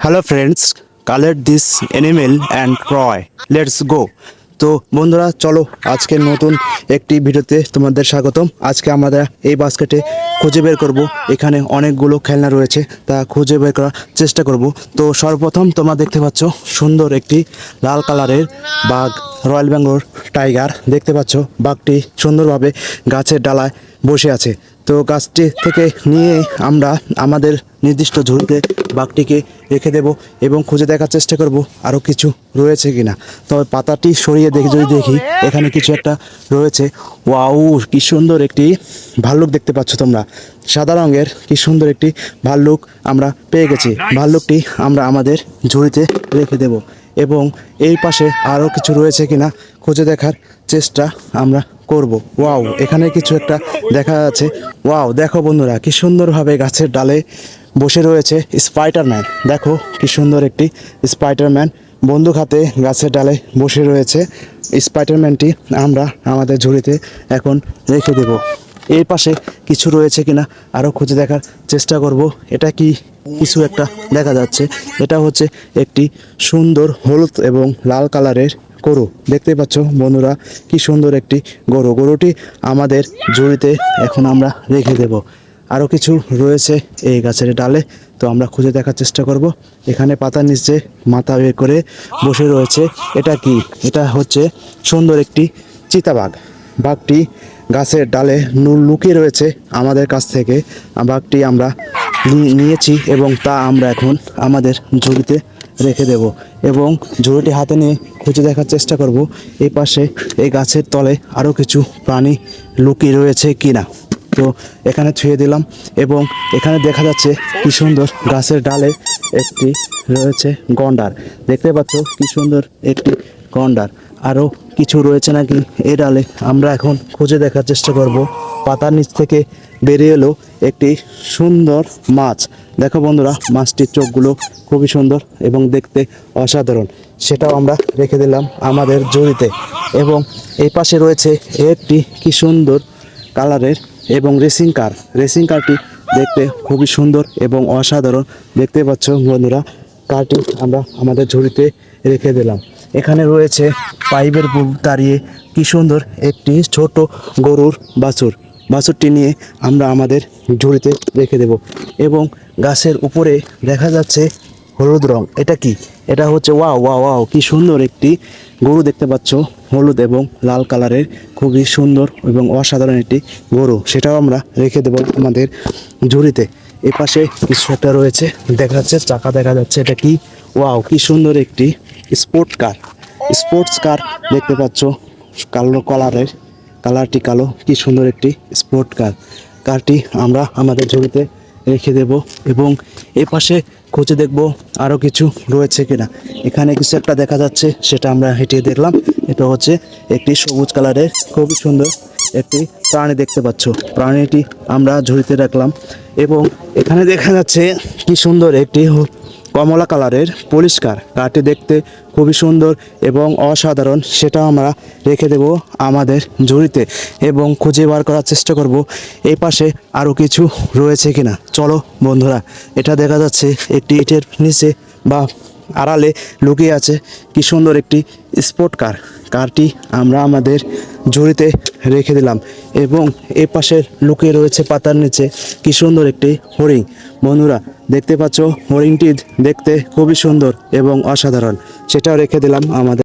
Hello friends, collect this animal and ক্রয়, let's go. তো বন্ধুরা চলো, আজকের নতুন একটি ভিডিওতে তোমাদের স্বাগতম। আজকে আমরা এই বাস্কেটে খুঁজে বের করব, এখানে অনেকগুলো খেলনা রয়েছে, তা খুঁজে বের করার চেষ্টা করব। তো সর্বপ্রথম তোমরা দেখতে পাচ্ছ সুন্দর একটি লাল কালারের বাঘ, রয়্যাল বেঙ্গল টাইগার দেখতে পাচ্ছ। বাঘটি সুন্দরভাবে গাছের ডালায় বসে আছে। তো গাছটি থেকে নিয়ে আমরা আমাদের নির্দিষ্ট ঝুড়িতে বাঘটিকে রেখে দেব এবং খুঁজে দেখার চেষ্টা করব আরও কিছু রয়েছে কিনা। তবে পাতাটি সরিয়ে যদি দেখি এখানে কিছু একটা রয়েছে। ওয়াও, কি সুন্দর একটি ভাল্লুক দেখতে পাচ্ছ তোমরা, সাদা রঙের কি সুন্দর একটি ভাল্লুক আমরা পেয়ে গেছি। ভাল্লুকটি আমরা আমাদের ঝুড়িতে রেখে দেব এবং এই পাশে আরও কিছু রয়েছে কিনা খুঁজে দেখার চেষ্টা আমরা করব। ওয়াও, এখানে কিছু একটা দেখা যাচ্ছে। ওয়াও, দেখো বন্ধুরা, কি সুন্দরভাবে গাছের ডালে বসে রয়েছে স্পাইডারম্যান। দেখো কি সুন্দর একটি স্পাইডারম্যান বন্দুক হাতে গাছের ডালে বসে রয়েছে। স্পাইডারম্যানটি আমরা আমাদের ঝুড়িতে এখন রেখে দেব। এই পাশে কিছু রয়েছে কিনা আরও খুঁজে দেখার চেষ্টা করব। এটা কি কিছু একটা দেখা যাচ্ছে। এটা হচ্ছে একটি সুন্দর হলুদ এবং লাল কালারের গরু দেখতে পাচ্ছ বন্ধুরা, কি সুন্দর একটি গরুটি আমাদের ঝুড়িতে এখন আমরা রেখে দেব। আরও কিছু রয়েছে এই গাছের ডালে, তো আমরা খুঁজে দেখার চেষ্টা করব। এখানে পাতার নিচে মাথা বের করে বসে রয়েছে। এটা কি? এটা হচ্ছে সুন্দর একটি চিতাবাঘ। বাঘটি গাছের ডালে লুকিয়ে রয়েছে আমাদের কাছ থেকে। বাঘটি আমরা নিয়েছি এবং তা আমরা এখন আমাদের ঝুড়িতে রেখে দেব এবং ঝুড়িটি হাতে নিয়ে খুঁজে দেখার চেষ্টা করব এই পাশে এই গাছের তলে আরও কিছু প্রাণী লুকিয়ে রয়েছে কিনা। তো এখানে ছুঁয়ে দিলাম এবং এখানে দেখা যাচ্ছে কি সুন্দর গাছের ডালে একটি রয়েছে গন্ডার। দেখতে পাচ্ছ কি সুন্দর একটি গন্ডার। আরও কিছু রয়েছে নাকি এই ডালে আমরা এখন খুঁজে দেখার চেষ্টা করব। পাতার নিচ থেকে বেরিয়ে এলো একটি সুন্দর মাছ। দেখো বন্ধুরা, মাছটির চোখগুলো খুবই সুন্দর এবং দেখতে অসাধারণ। সেটাও আমরা রেখে দিলাম আমাদের ঝুড়িতে এবং এই পাশে রয়েছে একটি কি সুন্দর কালারের এবং রেসিং কারটি দেখতে খুবই সুন্দর এবং অসাধারণ। দেখতে পাচ্ছ বন্ধুরা, কারটি আমরা আমাদের ঝুড়িতে রেখে দিলাম। এখানে রয়েছে পাইপের দাঁড়িয়ে কি সুন্দর একটি ছোট গরুর বাছুরটি নিয়ে আমরা আমাদের ঝুড়িতে রেখে দেব এবং গাছের উপরে দেখা যাচ্ছে হলুদ রং। এটা কি? এটা হচ্ছে ওয়াও ওয়াও ওয়াও, কি সুন্দর একটি গরু দেখতে পাচ্ছ, হলুদ এবং লাল কালারের, খুবই সুন্দর এবং অসাধারণ একটি গরু। সেটাও আমরা রেখে দেব আমাদের ঝুড়িতে। এ পাশে কিছু একটা রয়েছে, দেখা যাচ্ছে চাকা দেখা যাচ্ছে। এটা কি? ওয়াও, কি সুন্দর একটি স্পোর্টস কার দেখতে পাচ্ছ, কালো কালারটি কালো, কি সুন্দর একটি কারটি আমরা আমাদের ঝুড়িতে রেখে দেব এবং এই পাশে খুঁজে দেখব আরও কিছু রয়েছে কিনা। এখানে কিছু একটা দেখা যাচ্ছে, সেটা আমরা হেঁটে দেখলাম। এটা হচ্ছে একটি সবুজ কালারের খুবই সুন্দর একটি প্রাণী দেখতে পাচ্ছ। প্রাণীটি আমরা ঝুড়িতে রাখলাম এবং এখানে দেখা যাচ্ছে কি সুন্দর একটি কমলা কালারের পরিষ্কার কারটি দেখতে খুবই সুন্দর এবং অসাধারণ। সেটা আমরা রেখে দেব আমাদের ঝুড়িতে এবং খুঁজে বার করার চেষ্টা করব এই পাশে আরও কিছু রয়েছে কিনা। চলো বন্ধুরা, এটা দেখা যাচ্ছে একটি ইটের নিচে বা আড়ালে লুকিয়ে আছে কি সুন্দর একটি কারটি আমরা আমাদের ঝুড়িতে রেখে দিলাম এবং এই পাশে লুকিয়ে রয়েছে পাতার নিচে কি সুন্দর একটি হরিণ। বন্ধুরা দেখতে পাচ্ছ, হরিণটি দেখতে খুবই সুন্দর এবং অসাধারণ। সেটাও রেখে দিলাম আমাদের